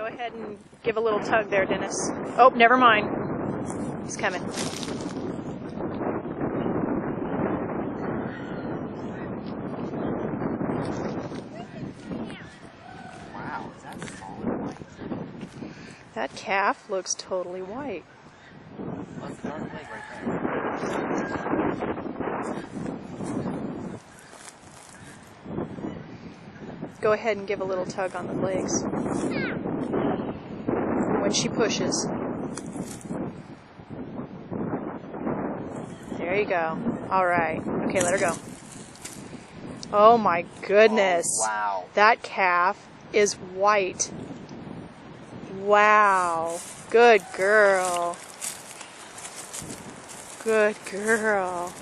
Go ahead and give a little tug there, Dennis. Oh, never mind. He's coming. Wow, is that solid white? That calf looks totally white. Look, dark leg right there. Go ahead and give a little tug on the legs. When she pushes. There you go. All right. Okay, let her go. Oh my goodness. Oh, wow. That calf is white. Wow. Good girl. Good girl.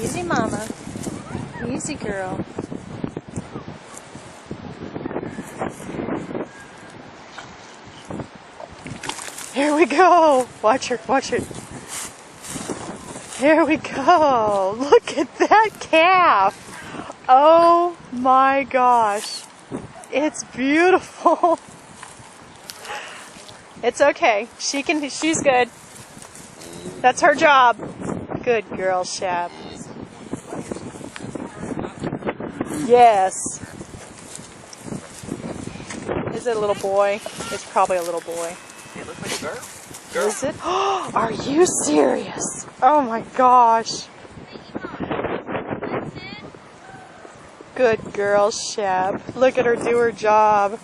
Easy, mama. Easy, girl. Here we go. Watch her, watch her. Here we go. Look at that calf. Oh my gosh. It's beautiful. It's okay. She's good. That's her job. Good girl, Shab. Yes. Is it a little boy? It's probably a little boy. It looks like a girl. Girl. Is it? Are you serious? Oh my gosh. Good girl, Shab. Look at her do her job.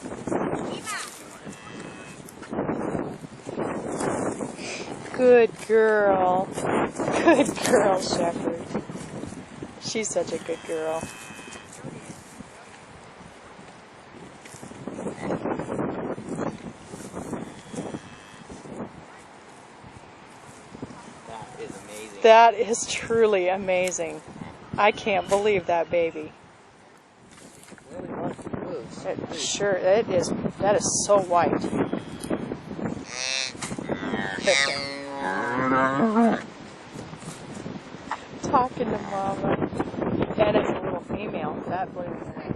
Good girl. Good girl, Shepherd. She's such a good girl. That is amazing. That is truly amazing. I can't believe that baby. Really wants to move. Sure, it is. That is so white. Talking to mama. That is a little female. That blew me away.